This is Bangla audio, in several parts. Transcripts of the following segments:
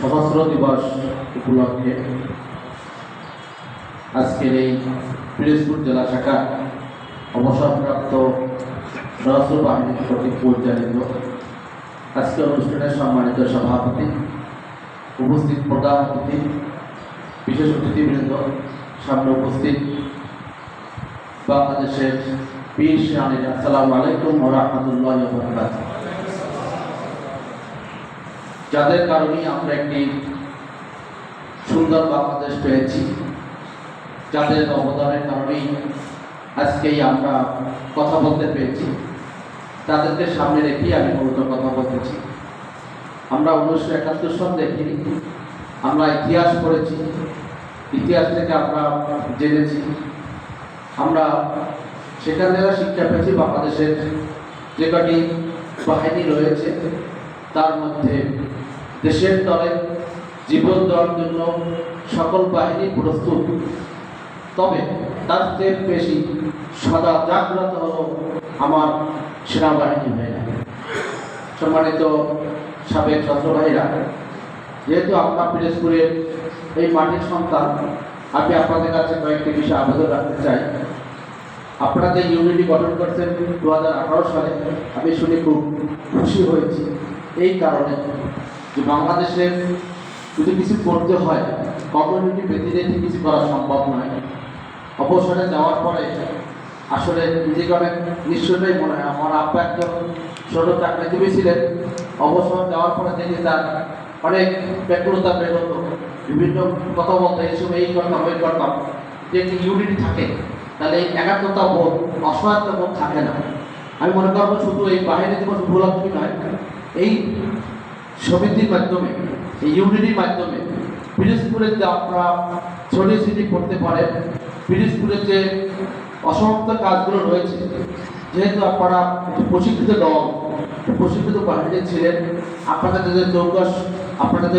সশস্ত্র দিবস উপলক্ষে আজকের এই পিরোজপুর জেলা শাখা অবসরপ্রাপ্ত সশস্ত্র বাহিনী কর্তৃক পরিচালিত আজকে অনুষ্ঠানের সম্মানিত সভাপতি, উপস্থিত প্রধান অতিথি, বিশেষ অতিথিবৃন্দ, সামনে উপস্থিত বাংলাদেশের বীর সেনানীরা, আসসালামু আলাইকুম ওয়া রাহমাতুল্লাহি ওয়া বারাকাতুহু। যাদের কারণে আমরা একটি সুন্দর বাংলাদেশ পেয়েছি, যাদের অবদানের কারণেই আজকেই আমরা কথা বলতে পেরেছি, তাদেরকে সামনে রেখেই আমি মূলত কথা বলতেছি। আমরা 1971 সাল দেখিনি, আমরা ইতিহাস পড়েছি, ইতিহাস থেকে আমরা জেনেছি, আমরা সেখান থেকে শিক্ষা পেয়েছি বাংলাদেশের যে কটি বাহিনী রয়েছে তার মধ্যে দেশের তরে জীবন দেওয়ার জন্য সকল বাহিনী প্রস্তুত, তবে তার চেয়ে বেশি সদা জাগ্রত হলো আমার সেনাবাহিনী ভাইরা। সম্মানিত সাবেক ছাত্র ভাইরা, যেহেতু আপনার পিরোজপুরের এই মাটির সন্তান, আমি আপনাদের কাছে কয়েকটি বিষয় আবেদন রাখতে চাই। আপনারা যে ইউনিটি গঠন করছেন 2018 সালে, আমি শুনে খুব খুশি হয়েছি এই কারণে যে বাংলাদেশে যদি কিছু করতে হয় কমিউনিটি ব্যতীত কিছু করা সম্ভব নয়। অবসরে যাওয়ার পরে আসলে নিজেকে অনেক নিশ্চয়ই মনে হয়। আমার আব্বা একজন ছোট চাকরিজীবী ছিলেন, অবসর যাওয়ার পরে দেখি তার অনেক ব্যাকুলতা বের হতো, বিভিন্ন কথা বলতে এইসব এই করতাম ওই করতাম, যে একটি ইউনিটি থাকে তাহলে এই একাত্মতা বোধ, অসহায়তা বোধ থাকে না। আমি মনে করবো শুধু এই বাহিনী দিবস উপলক্ষে নয়, এই সমিতির মাধ্যমে, এই ইউনিটির মাধ্যমে পিরোজপুরে যে আপনারা ছড়িয়ে ছিটিয়ে করতে পারেন, পিরোজপুরের যে অসমাপ্ত কাজগুলো রয়েছে, যেহেতু আপনারা প্রশিক্ষিত দল, প্রশিক্ষিত বাহিনী ছিলেন, আপনাদের যে চৌকস, আপনাদের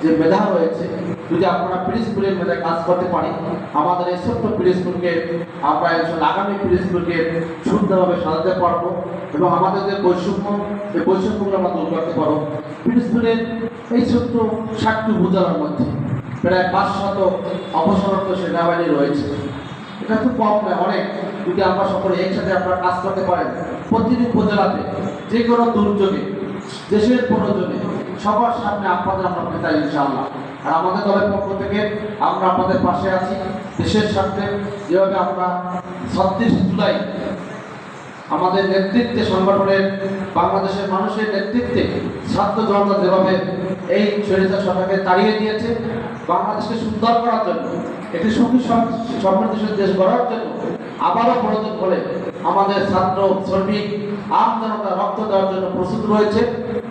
যে মেধা রয়েছে, যদি আপনারা পিরোজপুরের মেধায় কাজ করতে পারি, আমাদের এই ছোট্ট পিরোজপুরকে আমরা আগামী পিরোজপুরকে সুন্দরভাবে সাজাতে পারবো এবং আমাদের যে বৈষম্য, এই বৈষম্যগুলো আমরা দূর করতে পারবো। পিরোজপুরের এই ছোট্ট 60টি উপজেলার মধ্যে প্রায় 500 অবসরপ্রাপ্ত সেনাবাহিনী রয়েছে। এটা তো কম নয়, অনেক। যদি আমরা সকলে একসাথে আপনারা কাজ করতে পারেন, প্রতিটি উপজেলাতে যে কোনো দুর্যোগে, দেশের প্রয়োজনে সবার সামনে আপনাদের আমরা পেতে ইনশাআল্লাহ। আর আমাদের দলের পক্ষ থেকে আমরা আপনাদের পাশে আছি। দেশের স্বার্থে যেভাবে আমরা 36 জুলাই আমাদের নেতৃত্বে, সংগঠনের বাংলাদেশের মানুষের নেতৃত্বে ছাত্র জনতা যেভাবে এই স্বৈরাচার সরকারকে তাড়িয়ে দিয়েছে, বাংলাদেশকে সুন্দর করার জন্য, একটি সুখী সমৃদ্ধশীল দেশ গড়ার জন্য আবারও প্রয়োজন হলে আমাদের ছাত্র, শ্রমিক, আম জনতা রক্ত দেওয়ার জন্য প্রস্তুত রয়েছে।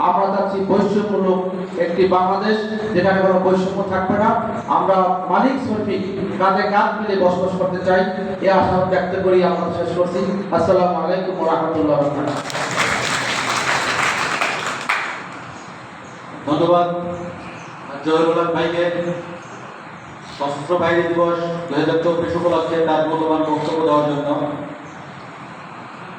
আমরা চাচ্ছি বৈষম্যমূলক একটি বাংলাদেশ, যেখানে কোনো বৈষম্য থাকবে না। আমরা মালিক শ্রমিক কাঁধে কাঁধ মিলে বসবাস করতে চাই, এই আশা ব্যক্ত করি আমরা শেষ করছি। আসসালামু আলাইকুম ওয়া রাহমাতুল্লাহি ওয়া বারাকাতুহু। ধন্যবাদ জহিরুল হক ভাইকে সশস্ত্র বাহিনী দিবস 2024 উপলক্ষে তার মূল্যবান বক্তব্য দেওয়ার জন্য।